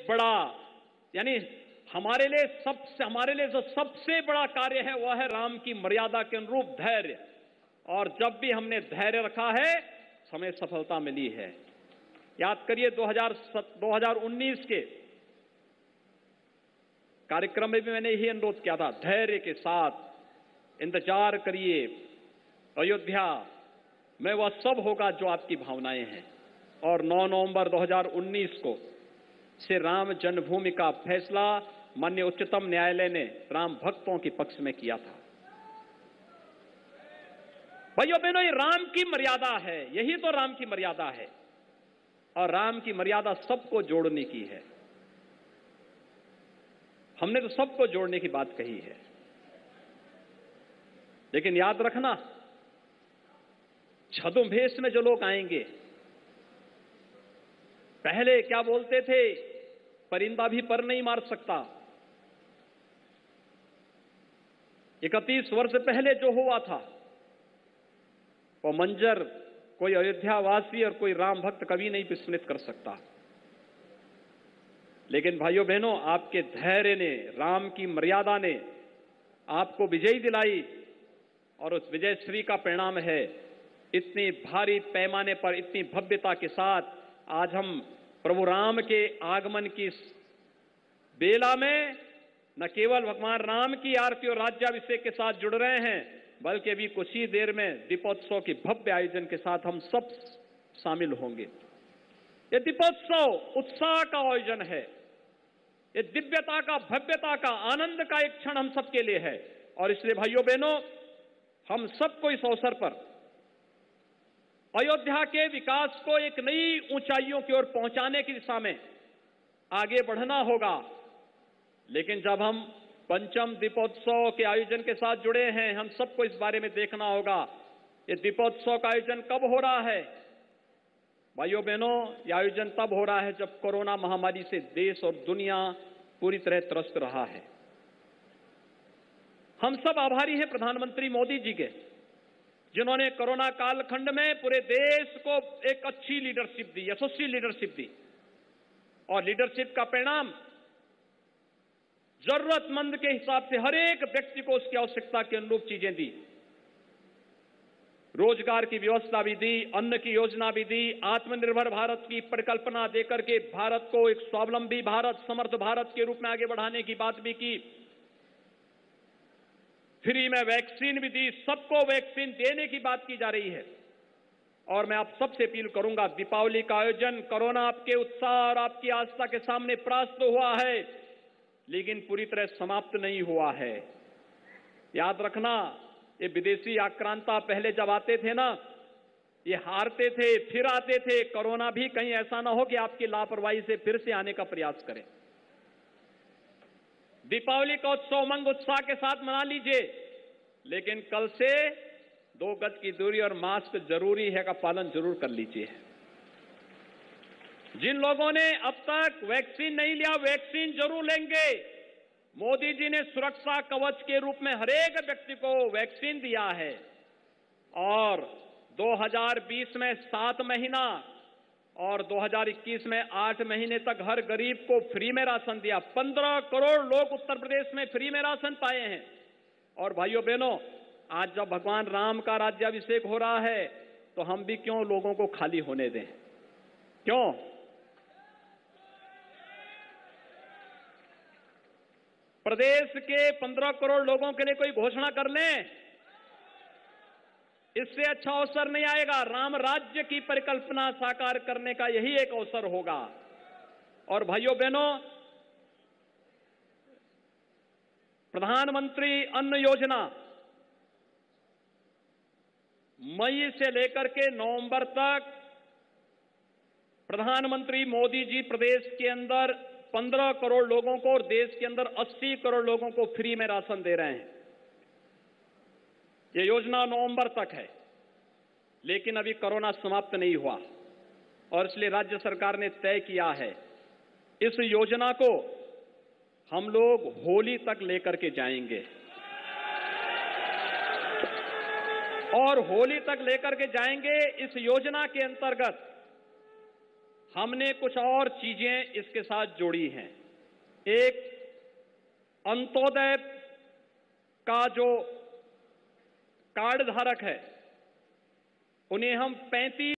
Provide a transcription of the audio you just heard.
बड़ा, यानी हमारे लिए जो सबसे बड़ा कार्य है वह है राम की मर्यादा के अनुरूप धैर्य। और जब भी हमने धैर्य रखा है हमें सफलता मिली है। याद करिए 2019 के कार्यक्रम में भी मैंने यही अनुरोध किया था, धैर्य के साथ इंतजार करिए, अयोध्या में वह सब होगा जो आपकी भावनाएं हैं। और 9 नवंबर 2019 को से राम जन्मभूमि का फैसला माननीय उच्चतम न्यायालय ने राम भक्तों के पक्ष में किया था। भाइयों बहनों, ये राम की मर्यादा है, यही तो राम की मर्यादा है। और राम की मर्यादा सबको जोड़ने की है। हमने तो सबको जोड़ने की बात कही है, लेकिन याद रखना, छद्मवेश में जो लोग आएंगे, पहले क्या बोलते थे, परिंदा भी पर नहीं मार सकता। 31 वर्ष पहले जो हुआ था वो मंजर कोई अयोध्यावासी और कोई राम भक्त कभी नहीं विस्मृत कर सकता। लेकिन भाइयों बहनों, आपके धैर्य ने, राम की मर्यादा ने आपको विजयी दिलाई। और उस विजयश्री का परिणाम है इतनी भारी पैमाने पर, इतनी भव्यता के साथ आज हम प्रभु राम के आगमन की बेला में न केवल भगवान राम की आरती और राज्याभिषेक के साथ जुड़ रहे हैं, बल्कि अभी कुछ ही देर में दीपोत्सव के भव्य आयोजन के साथ हम सब शामिल होंगे। ये दीपोत्सव उत्साह का आयोजन है, ये दिव्यता का, भव्यता का, आनंद का एक क्षण हम सबके लिए है। और इसलिए भाइयों बहनों, हम सबको इस अवसर पर अयोध्या के विकास को एक नई ऊंचाइयों की ओर पहुंचाने की दिशा में आगे बढ़ना होगा। लेकिन जब हम पंचम दीपोत्सव के आयोजन के साथ जुड़े हैं, हम सबको इस बारे में देखना होगा, ये दीपोत्सव का आयोजन कब हो रहा है। भाइयों बहनों, यह आयोजन तब हो रहा है जब कोरोना महामारी से देश और दुनिया पूरी तरह त्रस्त रहा है। हम सब आभारी हैं प्रधानमंत्री मोदी जी के, जिन्होंने कोरोना कालखंड में पूरे देश को एक अच्छी लीडरशिप दी, यशस्वी लीडरशिप दी। और लीडरशिप का परिणाम जरूरतमंद के हिसाब से हर एक व्यक्ति को उसकी आवश्यकता के अनुरूप चीजें दी। रोजगार की व्यवस्था भी दी, अन्न की योजना भी दी, आत्मनिर्भर भारत की परिकल्पना देकर के भारत को एक स्वावलंबी भारत, समर्थ भारत के रूप में आगे बढ़ाने की बात भी की। फ्री में वैक्सीन भी दी, सबको वैक्सीन देने की बात की जा रही है। और मैं आप सबसे अपील करूंगा, दीपावली का आयोजन कोरोना आपके उत्साह और आपकी आस्था के सामने परास्त हुआ है, लेकिन पूरी तरह समाप्त नहीं हुआ है। याद रखना, ये विदेशी आक्रांता पहले जब आते थे ना, ये हारते थे फिर आते थे। कोरोना भी कहीं ऐसा ना हो कि आपकी लापरवाही से फिर से आने का प्रयास करें। दीपावली का उत्सव उमंग उत्साह के साथ मना लीजिए, लेकिन कल से 2 गज की दूरी और मास्क जरूरी है का पालन जरूर कर लीजिए। जिन लोगों ने अब तक वैक्सीन नहीं लिया, वैक्सीन जरूर लेंगे। मोदी जी ने सुरक्षा कवच के रूप में हर एक व्यक्ति को वैक्सीन दिया है। और 2020 में 7 महीना और 2021 में 8 महीने तक हर गरीब को फ्री में राशन दिया। 15 करोड़ लोग उत्तर प्रदेश में फ्री में राशन पाए हैं। और भाइयों बहनों, आज जब भगवान राम का राज्याभिषेक हो रहा है, तो हम भी क्यों लोगों को खाली होने दें? क्यों? प्रदेश के 15 करोड़ लोगों के लिए कोई घोषणा कर लें, इससे अच्छा अवसर नहीं आएगा। राम राज्य की परिकल्पना साकार करने का यही एक अवसर होगा। और भाइयों बहनों, प्रधानमंत्री अन्न योजना मई से लेकर के नवंबर तक प्रधानमंत्री मोदी जी प्रदेश के अंदर 15 करोड़ लोगों को और देश के अंदर 80 करोड़ लोगों को फ्री में राशन दे रहे हैं। ये योजना नवंबर तक है, लेकिन अभी कोरोना समाप्त नहीं हुआ और इसलिए राज्य सरकार ने तय किया है इस योजना को हम लोग होली तक लेकर के जाएंगे। और होली तक लेकर के जाएंगे। इस योजना के अंतर्गत हमने कुछ और चीजें इसके साथ जोड़ी हैं। एक, अंत्योदय का जो कार्ड धारक है उन्हें हम 35